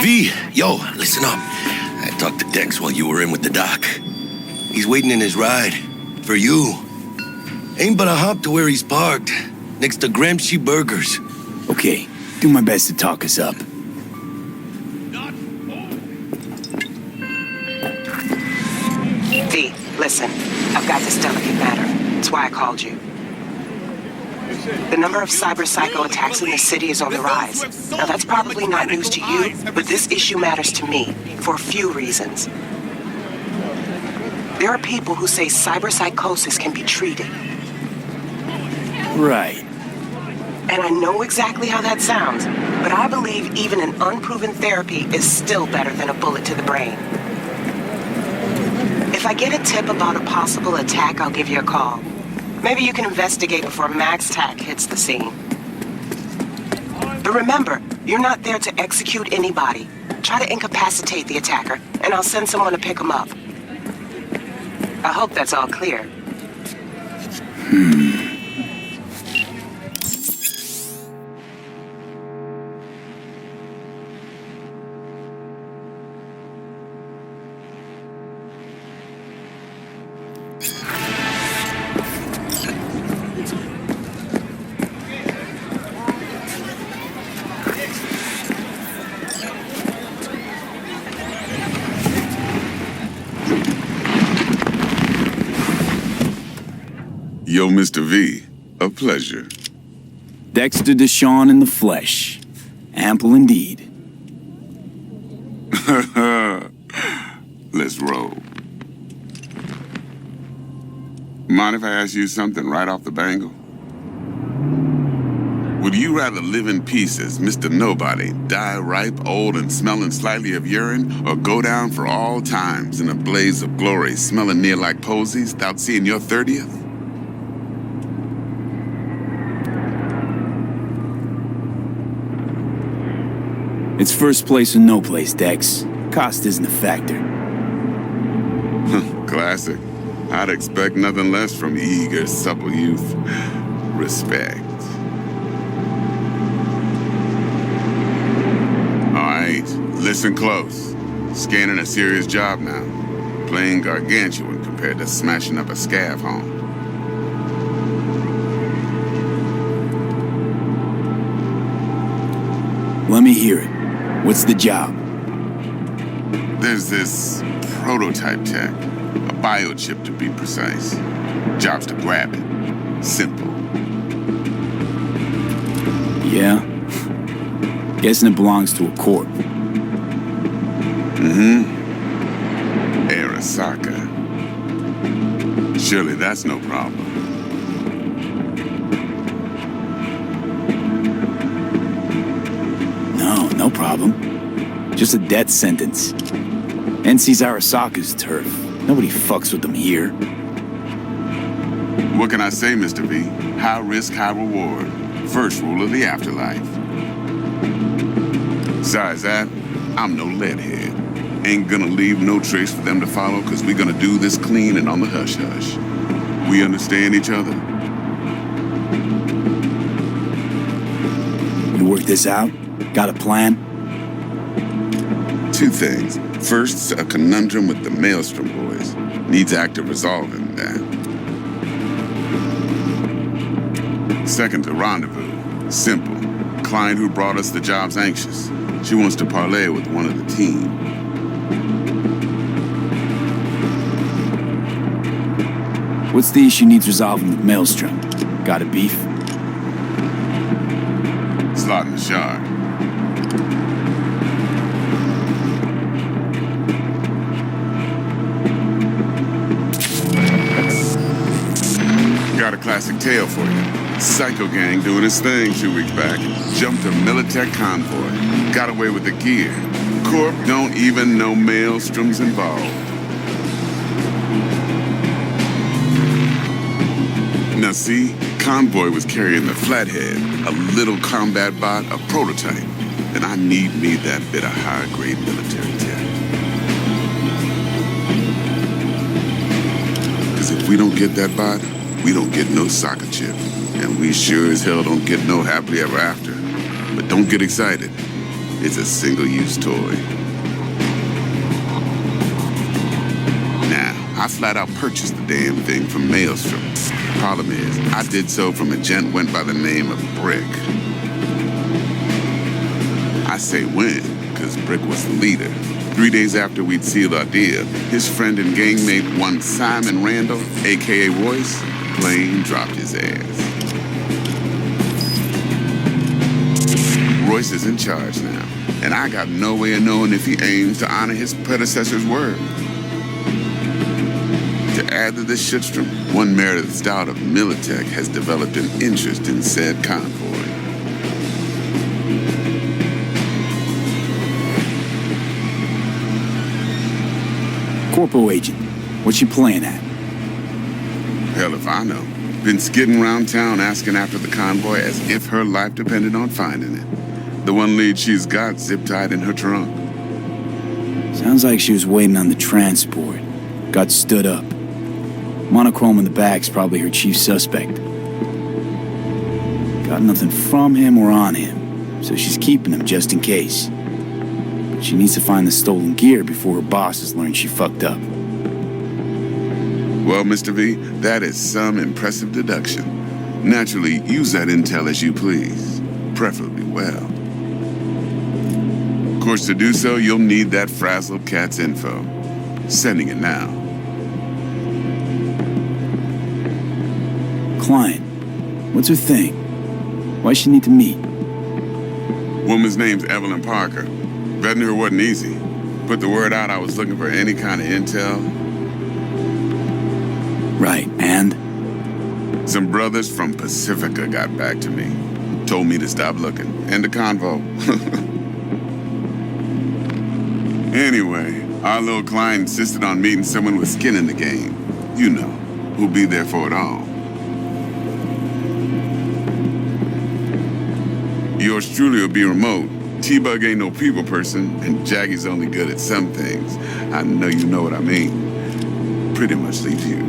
V, yo, listen up. I talked to Dex while you were in with the doc. He's waiting in his ride. For you. Ain't but a hop to where he's parked. Next to Gramsci Burgers. Okay, do my best to talk us up. V, listen. I've got this delicate matter. That's why I called you. The number of cyber-psycho attacks in the city is on the rise. Now, that's probably not news to you, but this issue matters to me for a few reasons. There are people who say cyberpsychosis can be treated. Right. And I know exactly how that sounds, but I believe even an unproven therapy is still better than a bullet to the brain. If I get a tip about a possible attack, I'll give you a call. Maybe you can investigate before Max Tack hits the scene. But remember, you're not there to execute anybody. Try to incapacitate the attacker, and I'll send someone to pick him up. I hope that's all clear. Yo, Mr. V, a pleasure. Dexter Deshawn in the flesh. Ample indeed. Let's roll. Mind if I ask you something right off the bangle? Would you rather live in pieces, Mr. Nobody, die ripe, old, and smelling slightly of urine, or go down for all times in a blaze of glory, smelling near like posies, without seeing your 30th? It's first place or no place, Dex. Cost isn't a factor. Classic. I'd expect nothing less from eager, supple youth. Respect. All right, listen close. Scanning a serious job now. Playing gargantuan compared to smashing up a scav home. Let me hear it. What's the job? There's this prototype tech, a biochip to be precise. Job's to grab it. Simple. Yeah? Guessing it belongs to a corp. Arasaka. Surely that's no problem. No problem. Just a death sentence. NC's Arasaka's turf. Nobody fucks with them here. What can I say, Mr. V? High risk, high reward. First rule of the afterlife. Besides that, I'm no leadhead. Ain't gonna leave no trace for them to follow, cause we gonna do this clean and on the hush-hush. We understand each other? You work this out? Got a plan? Two things. First, a conundrum with the Maelstrom boys. Needs active resolving that. Second, a rendezvous. Simple. Client who brought us the job's anxious. She wants to parlay with one of the team. What's the issue needs resolving with Maelstrom? Got a beef? Slot in the shard. Got a classic tale for you. Psycho gang doing his thing 2 weeks back. Jumped a Militech convoy. Got away with the gear. Corp don't even know Maelstrom's involved. Now see, convoy was carrying the Flathead, a little combat bot, a prototype. And I need me that bit of high-grade military tech. Because if we don't get that bot, we don't get no soccer chip. And we sure as hell don't get no happily ever after. But don't get excited. It's a single-use toy. Now, I flat out purchased the damn thing from Maelstrom. Problem is, I did so from a gent went by the name of Brick. I say when, because Brick was the leader. 3 days after we'd sealed our deal, his friend and gangmate, one Simon Randall, a.k.a. Royce, plain dropped his ass. Royce is in charge now, and I got no way of knowing if he aims to honor his predecessor's word. To add to this shitstorm, one Meredith Stout of Militech has developed an interest in said convoy. Corpo agent, what's she playing at? Hell if I know. Been skidding around town asking after the convoy as if her life depended on finding it. The one lead she's got zip-tied in her trunk. Sounds like she was waiting on the transport. Got stood up. Monochrome in the back's probably her chief suspect. Got nothing from him or on him, so she's keeping him just in case. But she needs to find the stolen gear before her bosses learn she fucked up. Well, Mr. V, that is some impressive deduction. Naturally, use that intel as you please, preferably well. Of course, to do so, you'll need that frazzled cat's info. Sending it now. Client, what's her thing? Why she need to meet? Woman's name's Evelyn Parker. Vetting her wasn't easy. Put the word out I was looking for any kind of intel. Right, and? Some brothers from Pacifica got back to me. Told me to stop looking. End the convo. Anyway, our little client insisted on meeting someone with skin in the game. You know, who'll be there for it all. Yours truly will be remote. T-Bug ain't no people person, and Jaggy's only good at some things. I know you know what I mean. Pretty much leaves you.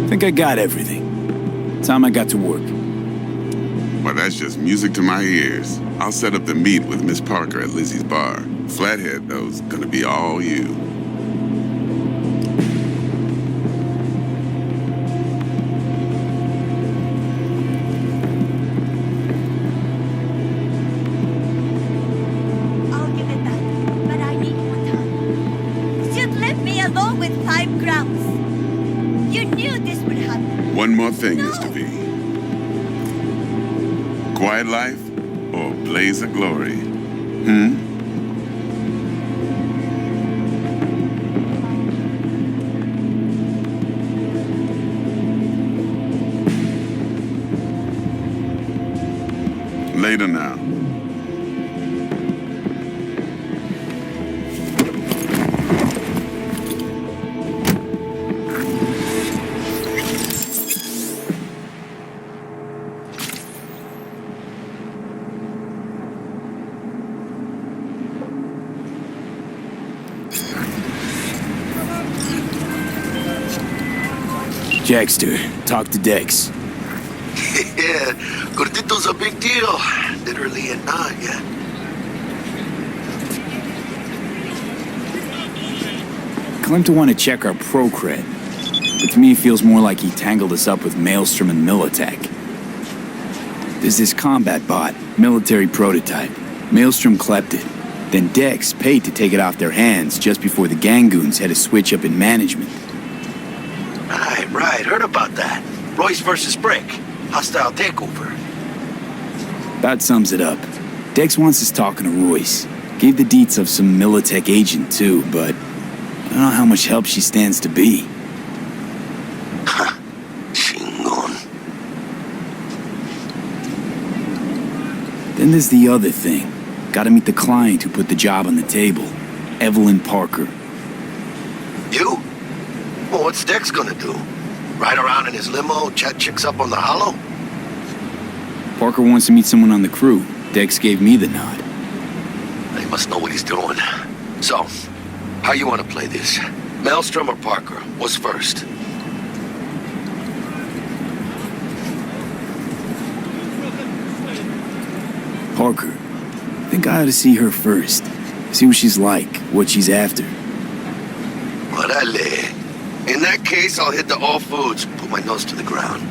Think I got everything. Time I got to work. Well, that's just music to my ears. I'll set up the meet with Miss Parker at Lizzie's bar. Flathead, though, is gonna be all you. I'll give it back, but I need more time. You'd left me alone with 5 grams. You knew this would happen. One more thing, No. Mr. V. Quiet life or blaze of glory? Later now. Jackster, talk to Dex. Yeah, Gordito's a big deal. Literally and not, yeah. Claimed to want to check our pro cred, but to me it feels more like he tangled us up with Maelstrom and Militech. There's this combat bot, military prototype. Maelstrom clept it. Then Dex paid to take it off their hands just before the Gangoons had a switch up in management. Right, heard about that. Royce versus Brick. Hostile takeover. That sums it up. Dex wants us talking to Royce. Gave the deets of some Militech agent too, but I don't know how much help she stands to be. Ha. Shingon. Then there's the other thing. Gotta meet the client who put the job on the table. Evelyn Parker. You? Well, what's Dex gonna do? Ride around in his limo, chat chicks up on the hollow? Parker wants to meet someone on the crew. Dex gave me the nod. He must know what he's doing. So, how you want to play this? Maelstrom or Parker? What's first? Parker. I think I ought to see her first. See what she's like, what she's after. Orale. In that case, I'll hit the All Foods, put my nose to the ground.